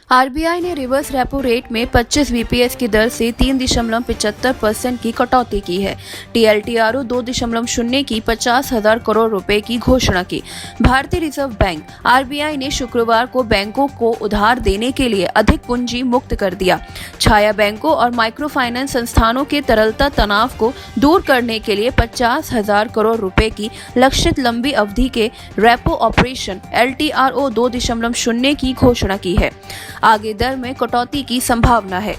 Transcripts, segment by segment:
RBI ने reverse repo rate में 25 BPS की दर से 3.75% की कटौती की है। टीएलटीआरओ 2.0 की 50,000 करोड़ रुपए की घोषणा की। भारतीय रिजर्व बैंक आरबीआई ने शुक्रवार को बैंकों को उधार देने के लिए अधिक पूंजी मुक्त कर दिया। छाया बैंकों और माइक्रो फाइनेंस संस्थानों के तरलता तनाव को दूर करने के लिए 50,000 करोड़ रुपए की लक्षित लंबी अवधि के रेपो ऑपरेशन एलटीआरओ 2.0 की घोषणा की है। आगे दर में कटौती की संभावना है।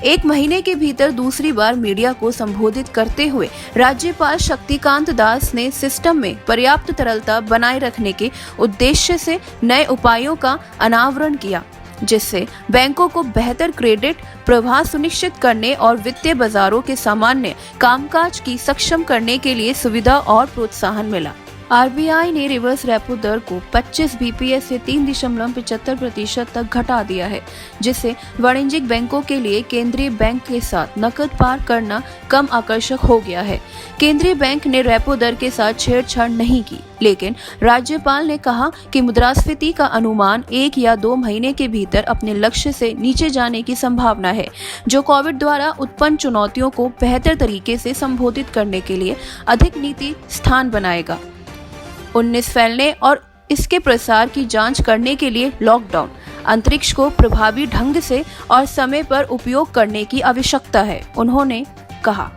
एक महीने के भीतर दूसरी बार मीडिया को संबोधित करते हुए राज्यपाल शक्तिकांत दास ने सिस्टम में पर्याप्त तरलता बनाए रखने के उद्देश्य से नए उपायों का अनावरण किया, जिससे बैंकों को बेहतर क्रेडिट प्रवाह सुनिश्चित करने और वित्तीय बाजारों के सामान्य कामकाज की सक्षम करने के लिए सुविधा और प्रोत्साहन मिला। आरबीआई ने रिवर्स रेपो दर को 25 बीपीएस से 3.75% तक घटा दिया है, जिससे वाणिज्यिक बैंकों के लिए केंद्रीय बैंक के साथ नकद पार करना कम आकर्षक हो गया है। केंद्रीय बैंक ने रेपो दर के साथ छेड़छाड़ नहीं की, लेकिन राज्यपाल ने कहा कि मुद्रास्फीति का अनुमान 1 या 2 महीने के भीतर अपने लक्ष्य से नीचे जाने की संभावना है, जो कोविड द्वारा उत्पन्न चुनौतियों को बेहतर तरीके से संबोधित करने के लिए अधिक नीति स्थान बनाएगा। 19 फैलने और इसके प्रसार की जांच करने के लिए लॉकडाउन अंतरिक्ष को प्रभावी ढंग से और समय पर उपयोग करने की आवश्यकता है, उन्होंने कहा।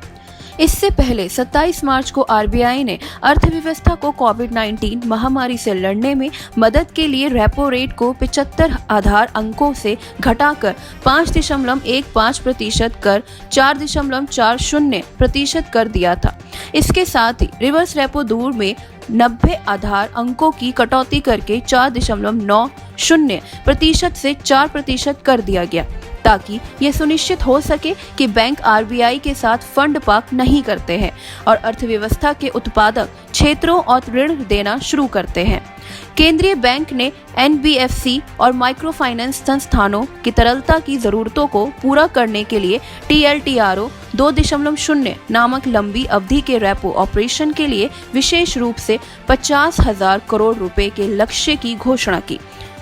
इससे पहले 27 मार्च को आरबीआई ने अर्थव्यवस्था को कोविड-19 महामारी से लड़ने में मदद के लिए रेपो रेट को 75 आधार अंकों से घटाकर 5.15% कर 4.40% कर दिया था। इसके साथ ही रिवर्स रेपो दर में 90 आधार अंकों की कटौती करके 4.90% से 4% कर दिया गया, ताकि यह सुनिश्चित हो सके कि बैंक आरबीआई के साथ फंड पार्क नहीं करते हैं और अर्थव्यवस्था के उत्पादक क्षेत्रों और ऋण देना शुरू करते हैं। केंद्रीय बैंक ने एनबीएफसी और माइक्रो फाइनेंस संस्थानों की तरलता की जरूरतों को पूरा करने के लिए टीएलटीआरओ 2.0 नामक लंबी अवधि के रेपो ऑपरेशन के लिए विशेष रूप से 50,000 करोड़ रुपए के लक्ष्य की घोषणा की।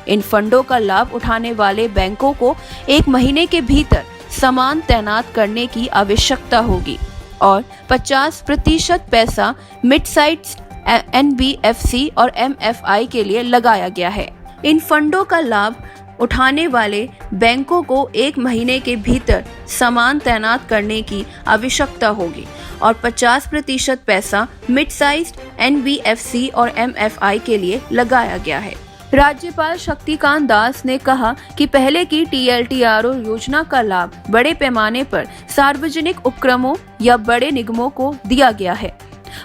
इन फंडों का लाभ उठाने वाले बैंकों को 1 महीने के भीतर सामान तैनात करने की आवश्यकता होगी और 50% पैसा मिड साइज एनबीएफसी और एमएफआई के लिए लगाया गया है। इन फंडों का लाभ उठाने वाले बैंकों को 1 महीने के भीतर सामान तैनात करने की आवश्यकता होगी और 50% पैसा मिड साइज एनबीएफसी और एमएफआई के लिए लगाया गया है। राज्यपाल शक्तिकांत दास ने कहा कि पहले की टीएलटीआरओ योजना का लाभ बड़े पैमाने पर सार्वजनिक उपक्रमों या बड़े निगमों को दिया गया है।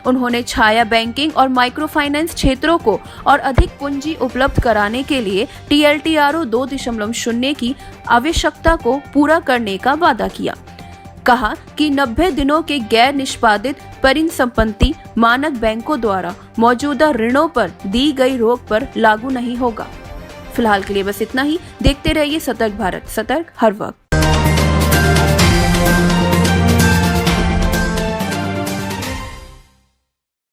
उन्होंने छाया बैंकिंग और माइक्रो फाइनेंस क्षेत्रों को और अधिक पूंजी उपलब्ध कराने के लिए टीएलटीआरओ 2.0 की आवश्यकता को पूरा करने का वादा किया। कहा कि 90 दिनों के गैर निष्पादित परिसंपत्ति मानक बैंकों द्वारा मौजूदा ऋणों पर दी गई रोक पर लागू नहीं होगा। फिलहाल के लिए बस इतना ही। देखते रहिए सतर्क भारत, सतर्क हर वक्त।